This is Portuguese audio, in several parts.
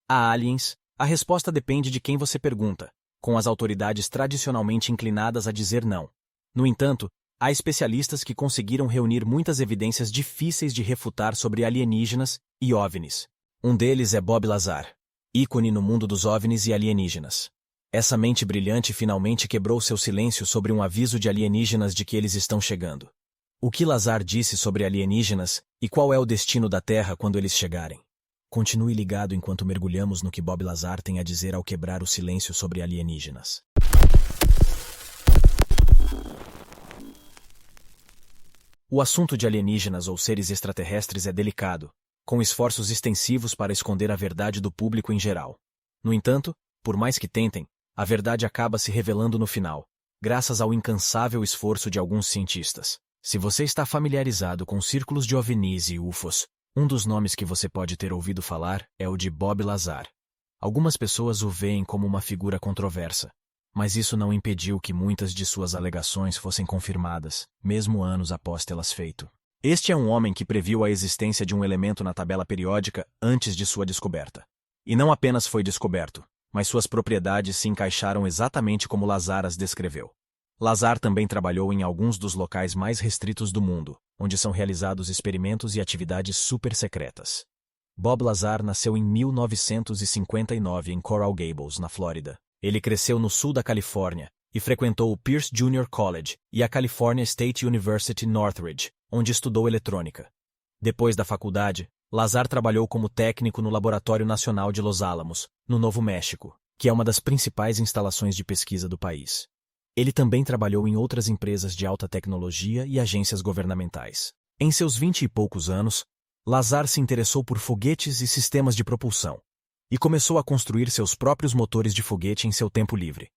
Há aliens? A resposta depende de quem você pergunta, com as autoridades tradicionalmente inclinadas a dizer não. No entanto, há especialistas que conseguiram reunir muitas evidências difíceis de refutar sobre alienígenas e OVNIs. Um deles é Bob Lazar, ícone no mundo dos OVNIs e alienígenas. Essa mente brilhante finalmente quebrou seu silêncio sobre um aviso de alienígenas de que eles estão chegando. O que Lazar disse sobre alienígenas e qual é o destino da Terra quando eles chegarem? Continue ligado enquanto mergulhamos no que Bob Lazar tem a dizer ao quebrar o silêncio sobre alienígenas. O assunto de alienígenas ou seres extraterrestres é delicado, com esforços extensivos para esconder a verdade do público em geral. No entanto, por mais que tentem, a verdade acaba se revelando no final, graças ao incansável esforço de alguns cientistas. Se você está familiarizado com círculos de OVNIs e UFOs, um dos nomes que você pode ter ouvido falar é o de Bob Lazar. Algumas pessoas o veem como uma figura controversa, mas isso não impediu que muitas de suas alegações fossem confirmadas, mesmo anos após tê-las feito. Este é um homem que previu a existência de um elemento na tabela periódica antes de sua descoberta. E não apenas foi descoberto, mas suas propriedades se encaixaram exatamente como Lazar as descreveu. Lazar também trabalhou em alguns dos locais mais restritos do mundo, onde são realizados experimentos e atividades super secretas. Bob Lazar nasceu em 1959 em Coral Gables, na Flórida. Ele cresceu no sul da Califórnia e frequentou o Pierce Junior College e a California State University Northridge, onde estudou eletrônica. Depois da faculdade, Lazar trabalhou como técnico no Laboratório Nacional de Los Alamos, no Novo México, que é uma das principais instalações de pesquisa do país. Ele também trabalhou em outras empresas de alta tecnologia e agências governamentais. Em seus 20 e poucos anos, Lazar se interessou por foguetes e sistemas de propulsão, e começou a construir seus próprios motores de foguete em seu tempo livre.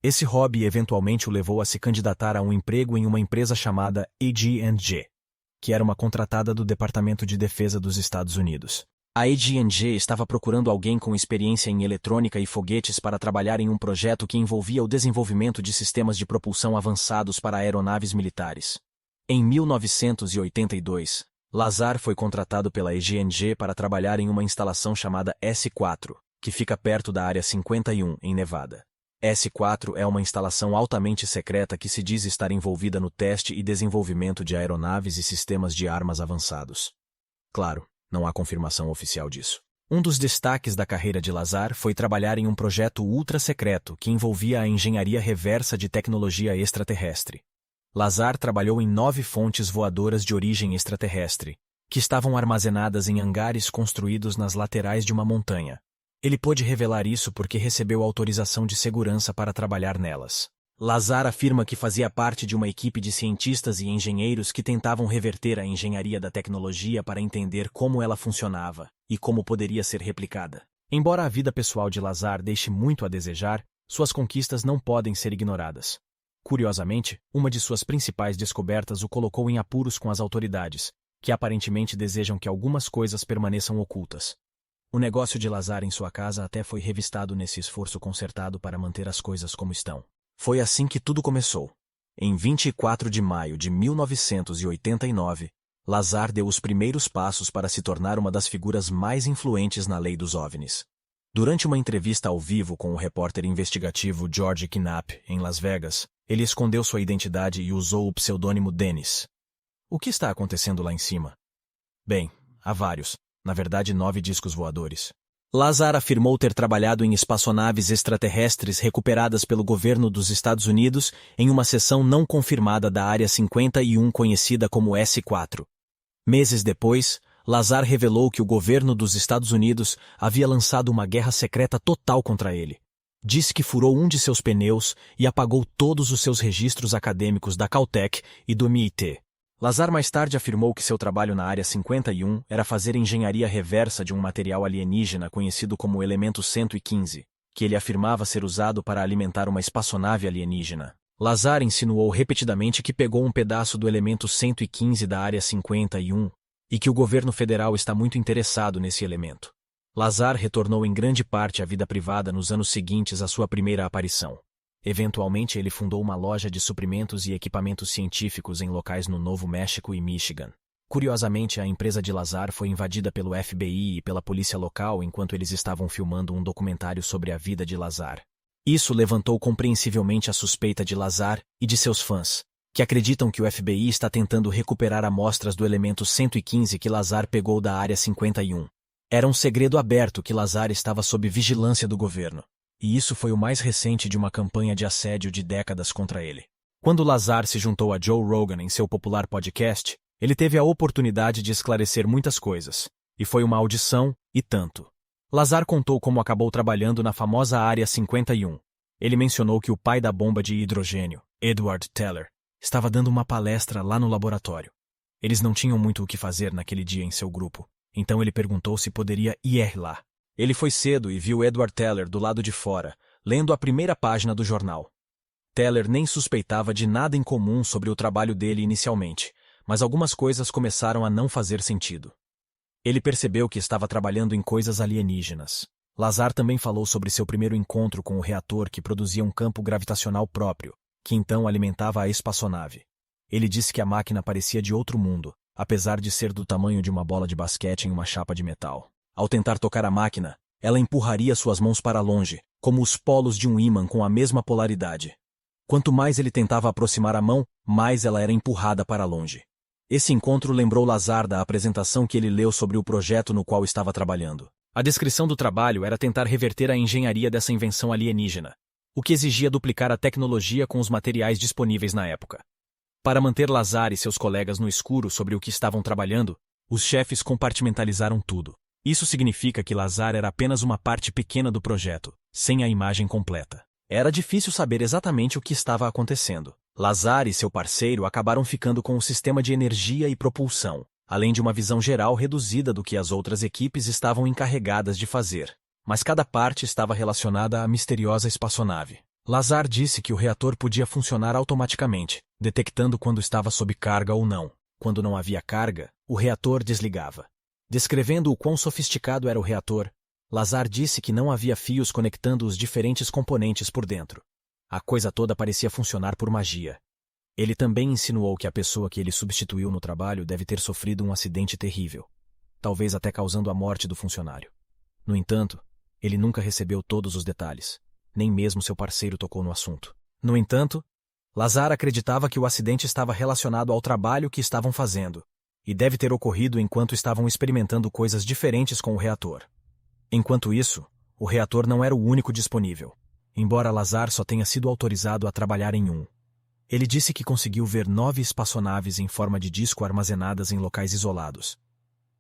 Esse hobby eventualmente o levou a se candidatar a um emprego em uma empresa chamada AG&G, que era uma contratada do Departamento de Defesa dos Estados Unidos. A AG&G estava procurando alguém com experiência em eletrônica e foguetes para trabalhar em um projeto que envolvia o desenvolvimento de sistemas de propulsão avançados para aeronaves militares. Em 1982, Lazar foi contratado pela AG&G para trabalhar em uma instalação chamada S4, que fica perto da Área 51, em Nevada. S4 é uma instalação altamente secreta que se diz estar envolvida no teste e desenvolvimento de aeronaves e sistemas de armas avançados. Claro, não há confirmação oficial disso. Um dos destaques da carreira de Lazar foi trabalhar em um projeto ultra-secreto que envolvia a engenharia reversa de tecnologia extraterrestre. Lazar trabalhou em 9 fontes voadoras de origem extraterrestre, que estavam armazenadas em hangares construídos nas laterais de uma montanha. Ele pôde revelar isso porque recebeu autorização de segurança para trabalhar nelas. Lazar afirma que fazia parte de uma equipe de cientistas e engenheiros que tentavam reverter a engenharia da tecnologia para entender como ela funcionava e como poderia ser replicada. Embora a vida pessoal de Lazar deixe muito a desejar, suas conquistas não podem ser ignoradas. Curiosamente, uma de suas principais descobertas o colocou em apuros com as autoridades, que aparentemente desejam que algumas coisas permaneçam ocultas. O negócio de Lazar em sua casa até foi revistado nesse esforço concertado para manter as coisas como estão. Foi assim que tudo começou. Em 24 de maio de 1989, Lazar deu os primeiros passos para se tornar uma das figuras mais influentes na lei dos OVNIs. Durante uma entrevista ao vivo com o repórter investigativo George Knapp, em Las Vegas, ele escondeu sua identidade e usou o pseudônimo Dennis. O que está acontecendo lá em cima? Bem, há vários, na verdade 9 discos voadores. Lazar afirmou ter trabalhado em espaçonaves extraterrestres recuperadas pelo governo dos Estados Unidos em uma seção não confirmada da Área 51 conhecida como S4. Meses depois, Lazar revelou que o governo dos Estados Unidos havia lançado uma guerra secreta total contra ele. Disse que furou um de seus pneus e apagou todos os seus registros acadêmicos da Caltech e do MIT. Lazar mais tarde afirmou que seu trabalho na Área 51 era fazer engenharia reversa de um material alienígena conhecido como Elemento 115, que ele afirmava ser usado para alimentar uma espaçonave alienígena. Lazar insinuou repetidamente que pegou um pedaço do Elemento 115 da Área 51 e que o governo federal está muito interessado nesse elemento. Lazar retornou em grande parte à vida privada nos anos seguintes à sua primeira aparição. Eventualmente, ele fundou uma loja de suprimentos e equipamentos científicos em locais no Novo México e Michigan. Curiosamente, a empresa de Lazar foi invadida pelo FBI e pela polícia local enquanto eles estavam filmando um documentário sobre a vida de Lazar. Isso levantou compreensivelmente a suspeita de Lazar e de seus fãs, que acreditam que o FBI está tentando recuperar amostras do elemento 115 que Lazar pegou da Área 51. Era um segredo aberto que Lazar estava sob vigilância do governo, e isso foi o mais recente de uma campanha de assédio de décadas contra ele. Quando Lazar se juntou a Joe Rogan em seu popular podcast, ele teve a oportunidade de esclarecer muitas coisas, e foi uma audição, e tanto. Lazar contou como acabou trabalhando na famosa Área 51. Ele mencionou que o pai da bomba de hidrogênio, Edward Teller, estava dando uma palestra lá no laboratório. Eles não tinham muito o que fazer naquele dia em seu grupo, então ele perguntou se poderia ir lá. Ele foi cedo e viu Edward Teller do lado de fora, lendo a primeira página do jornal. Teller nem suspeitava de nada em comum sobre o trabalho dele inicialmente, mas algumas coisas começaram a não fazer sentido. Ele percebeu que estava trabalhando em coisas alienígenas. Lazar também falou sobre seu primeiro encontro com o reator que produzia um campo gravitacional próprio, que então alimentava a espaçonave. Ele disse que a máquina parecia de outro mundo, apesar de ser do tamanho de uma bola de basquete em uma chapa de metal. Ao tentar tocar a máquina, ela empurraria suas mãos para longe, como os polos de um ímã com a mesma polaridade. Quanto mais ele tentava aproximar a mão, mais ela era empurrada para longe. Esse encontro lembrou Lazar da apresentação que ele leu sobre o projeto no qual estava trabalhando. A descrição do trabalho era tentar reverter a engenharia dessa invenção alienígena, o que exigia duplicar a tecnologia com os materiais disponíveis na época. Para manter Lazar e seus colegas no escuro sobre o que estavam trabalhando, os chefes compartimentalizaram tudo. Isso significa que Lazar era apenas uma parte pequena do projeto, sem a imagem completa. Era difícil saber exatamente o que estava acontecendo. Lazar e seu parceiro acabaram ficando com o sistema de energia e propulsão, além de uma visão geral reduzida do que as outras equipes estavam encarregadas de fazer. Mas cada parte estava relacionada à misteriosa espaçonave. Lazar disse que o reator podia funcionar automaticamente, detectando quando estava sob carga ou não. Quando não havia carga, o reator desligava. Descrevendo o quão sofisticado era o reator, Lazar disse que não havia fios conectando os diferentes componentes por dentro. A coisa toda parecia funcionar por magia. Ele também insinuou que a pessoa que ele substituiu no trabalho deve ter sofrido um acidente terrível, talvez até causando a morte do funcionário. No entanto, ele nunca recebeu todos os detalhes, nem mesmo seu parceiro tocou no assunto. No entanto, Lazar acreditava que o acidente estava relacionado ao trabalho que estavam fazendo, e deve ter ocorrido enquanto estavam experimentando coisas diferentes com o reator. Enquanto isso, o reator não era o único disponível, embora Lazar só tenha sido autorizado a trabalhar em um. Ele disse que conseguiu ver 9 espaçonaves em forma de disco armazenadas em locais isolados.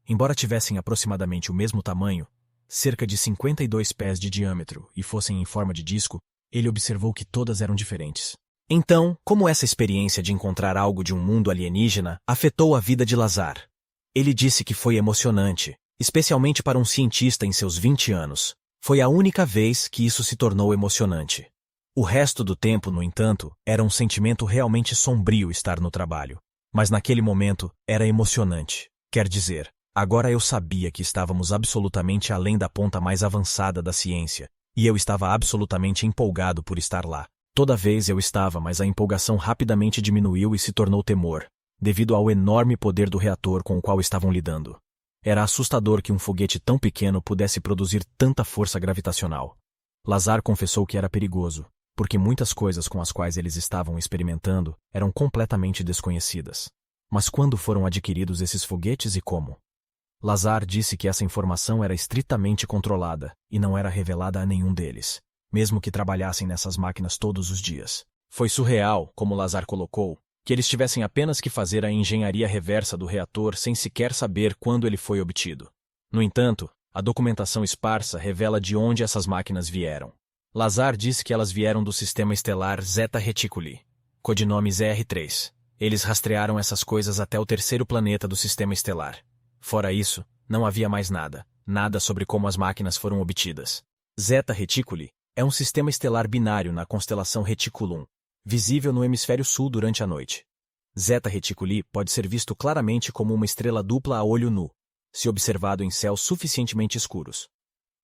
Embora tivessem aproximadamente o mesmo tamanho, cerca de 52 pés de diâmetro, e fossem em forma de disco, ele observou que todas eram diferentes. Então, como essa experiência de encontrar algo de um mundo alienígena afetou a vida de Lazar? Ele disse que foi emocionante, especialmente para um cientista em seus 20 anos. Foi a única vez que isso se tornou emocionante. O resto do tempo, no entanto, era um sentimento realmente sombrio estar no trabalho. Mas naquele momento, era emocionante. Quer dizer, agora eu sabia que estávamos absolutamente além da ponta mais avançada da ciência, e eu estava absolutamente empolgado por estar lá. Toda vez eu estava, mas a empolgação rapidamente diminuiu e se tornou temor, devido ao enorme poder do reator com o qual estavam lidando. Era assustador que um foguete tão pequeno pudesse produzir tanta força gravitacional. Lazar confessou que era perigoso, porque muitas coisas com as quais eles estavam experimentando eram completamente desconhecidas. Mas quando foram adquiridos esses foguetes e como? Lazar disse que essa informação era estritamente controlada e não era revelada a nenhum deles, mesmo que trabalhassem nessas máquinas todos os dias. Foi surreal, como Lazar colocou, que eles tivessem apenas que fazer a engenharia reversa do reator sem sequer saber quando ele foi obtido. No entanto, a documentação esparsa revela de onde essas máquinas vieram. Lazar disse que elas vieram do sistema estelar Zeta Reticuli, codinome ZR3. Eles rastrearam essas coisas até o terceiro planeta do sistema estelar. Fora isso, não havia mais nada sobre como as máquinas foram obtidas. Zeta Reticuli é um sistema estelar binário na constelação Reticulum, visível no hemisfério sul durante a noite. Zeta Reticuli pode ser visto claramente como uma estrela dupla a olho nu, se observado em céus suficientemente escuros.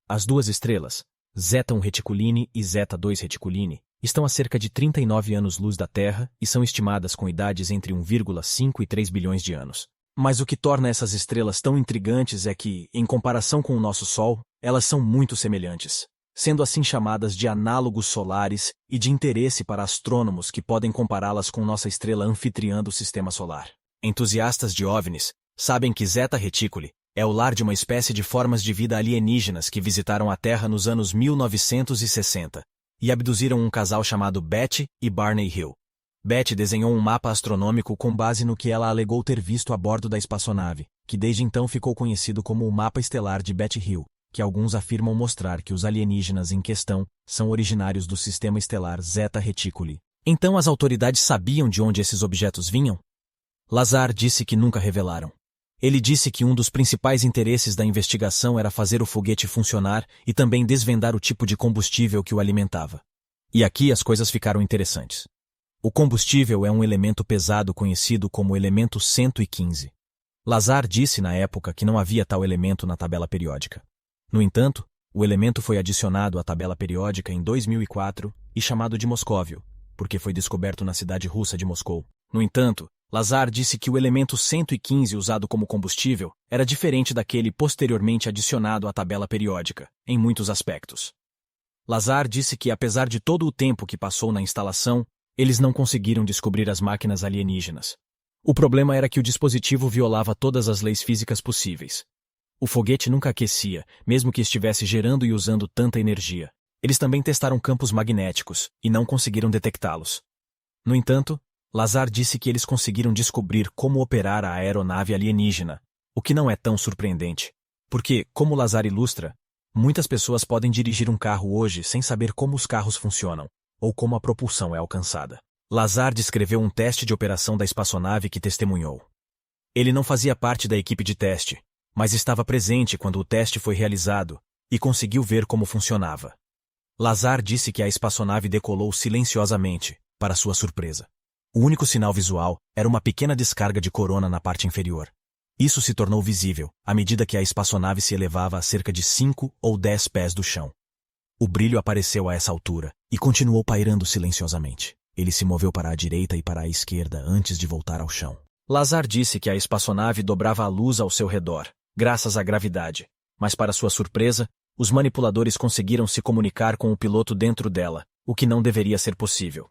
As duas estrelas, Zeta 1 Reticuline e Zeta 2 Reticuline, estão a cerca de 39 anos-luz da Terra e são estimadas com idades entre 1,5 e 3 bilhões de anos. Mas o que torna essas estrelas tão intrigantes é que, em comparação com o nosso Sol, elas são muito semelhantes, sendo assim chamadas de análogos solares e de interesse para astrônomos que podem compará-las com nossa estrela anfitriã do Sistema Solar. Entusiastas de OVNIs sabem que Zeta Reticuli é o lar de uma espécie de formas de vida alienígenas que visitaram a Terra nos anos 1960 e abduziram um casal chamado Betty e Barney Hill. Betty desenhou um mapa astronômico com base no que ela alegou ter visto a bordo da espaçonave, que desde então ficou conhecido como o Mapa Estelar de Betty Hill, que alguns afirmam mostrar que os alienígenas em questão são originários do sistema estelar Zeta Reticuli. Então as autoridades sabiam de onde esses objetos vinham? Lazar disse que nunca revelaram. Ele disse que um dos principais interesses da investigação era fazer o foguete funcionar e também desvendar o tipo de combustível que o alimentava. E aqui as coisas ficaram interessantes. O combustível é um elemento pesado conhecido como elemento 115. Lazar disse na época que não havia tal elemento na tabela periódica. No entanto, o elemento foi adicionado à tabela periódica em 2004 e chamado de moscóvio, porque foi descoberto na cidade russa de Moscou. No entanto, Lazar disse que o elemento 115 usado como combustível era diferente daquele posteriormente adicionado à tabela periódica, em muitos aspectos. Lazar disse que, apesar de todo o tempo que passou na instalação, eles não conseguiram descobrir as máquinas alienígenas. O problema era que o dispositivo violava todas as leis físicas possíveis. O foguete nunca aquecia, mesmo que estivesse gerando e usando tanta energia. Eles também testaram campos magnéticos e não conseguiram detectá-los. No entanto, Lazar disse que eles conseguiram descobrir como operar a aeronave alienígena, o que não é tão surpreendente, porque, como Lazar ilustra, muitas pessoas podem dirigir um carro hoje sem saber como os carros funcionam, ou como a propulsão é alcançada. Lazar descreveu um teste de operação da espaçonave que testemunhou. Ele não fazia parte da equipe de teste, mas estava presente quando o teste foi realizado e conseguiu ver como funcionava. Lazar disse que a espaçonave decolou silenciosamente, para sua surpresa. O único sinal visual era uma pequena descarga de corona na parte inferior. Isso se tornou visível à medida que a espaçonave se elevava a cerca de 5 ou 10 pés do chão. O brilho apareceu a essa altura e continuou pairando silenciosamente. Ele se moveu para a direita e para a esquerda antes de voltar ao chão. Lazar disse que a espaçonave dobrava a luz ao seu redor, graças à gravidade, mas para sua surpresa, os manipuladores conseguiram se comunicar com o piloto dentro dela, o que não deveria ser possível.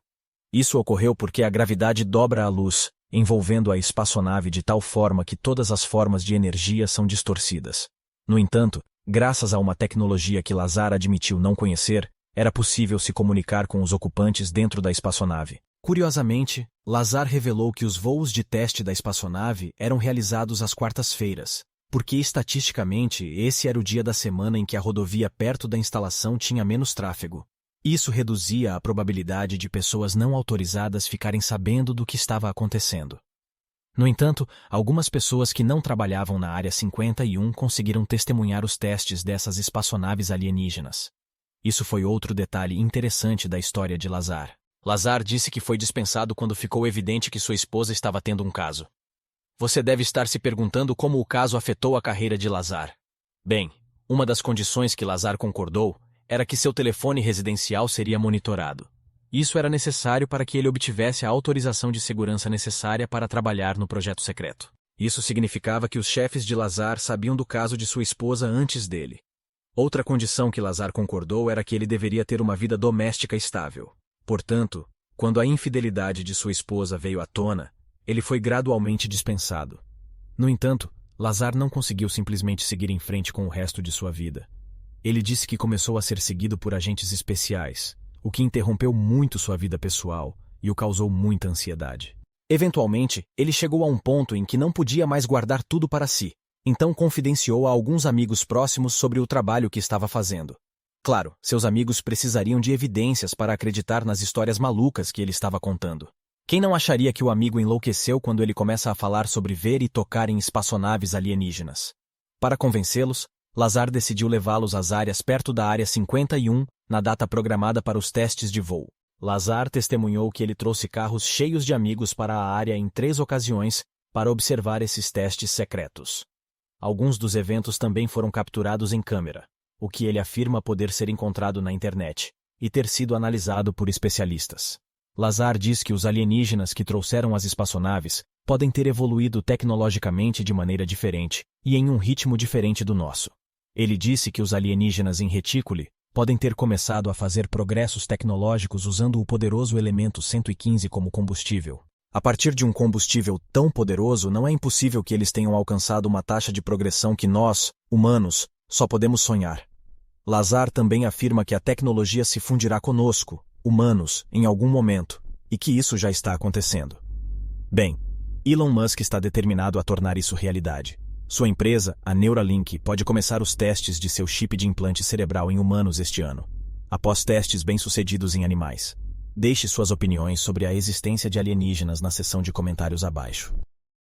Isso ocorreu porque a gravidade dobra a luz, envolvendo a espaçonave de tal forma que todas as formas de energia são distorcidas. No entanto, graças a uma tecnologia que Lazar admitiu não conhecer, era possível se comunicar com os ocupantes dentro da espaçonave. Curiosamente, Lazar revelou que os voos de teste da espaçonave eram realizados às quartas-feiras, porque estatisticamente esse era o dia da semana em que a rodovia perto da instalação tinha menos tráfego. Isso reduzia a probabilidade de pessoas não autorizadas ficarem sabendo do que estava acontecendo. No entanto, algumas pessoas que não trabalhavam na Área 51 conseguiram testemunhar os testes dessas espaçonaves alienígenas. Isso foi outro detalhe interessante da história de Lazar. Lazar disse que foi dispensado quando ficou evidente que sua esposa estava tendo um caso. Você deve estar se perguntando como o caso afetou a carreira de Lazar. Bem, uma das condições que Lazar concordou era que seu telefone residencial seria monitorado. Isso era necessário para que ele obtivesse a autorização de segurança necessária para trabalhar no projeto secreto. Isso significava que os chefes de Lazar sabiam do caso de sua esposa antes dele. Outra condição que Lazar concordou era que ele deveria ter uma vida doméstica estável. Portanto, quando a infidelidade de sua esposa veio à tona, ele foi gradualmente dispensado. No entanto, Lazar não conseguiu simplesmente seguir em frente com o resto de sua vida. Ele disse que começou a ser seguido por agentes especiais, o que interrompeu muito sua vida pessoal e o causou muita ansiedade. Eventualmente, ele chegou a um ponto em que não podia mais guardar tudo para si, então confidenciou a alguns amigos próximos sobre o trabalho que estava fazendo. Claro, seus amigos precisariam de evidências para acreditar nas histórias malucas que ele estava contando. Quem não acharia que o amigo enlouqueceu quando ele começa a falar sobre ver e tocar em espaçonaves alienígenas? Para convencê-los, Lazar decidiu levá-los às áreas perto da Área 51, na data programada para os testes de voo. Lazar testemunhou que ele trouxe carros cheios de amigos para a área em 3 ocasiões para observar esses testes secretos. Alguns dos eventos também foram capturados em câmera, o que ele afirma poder ser encontrado na internet e ter sido analisado por especialistas. Lazar diz que os alienígenas que trouxeram as espaçonaves podem ter evoluído tecnologicamente de maneira diferente e em um ritmo diferente do nosso. Ele disse que os alienígenas em Reticuli podem ter começado a fazer progressos tecnológicos usando o poderoso elemento 115 como combustível. A partir de um combustível tão poderoso, não é impossível que eles tenham alcançado uma taxa de progressão que nós, humanos, só podemos sonhar. Lazar também afirma que a tecnologia se fundirá conosco, humanos, em algum momento, e que isso já está acontecendo. Bem, Elon Musk está determinado a tornar isso realidade. Sua empresa, a Neuralink, pode começar os testes de seu chip de implante cerebral em humanos este ano, após testes bem-sucedidos em animais. Deixe suas opiniões sobre a existência de alienígenas na seção de comentários abaixo.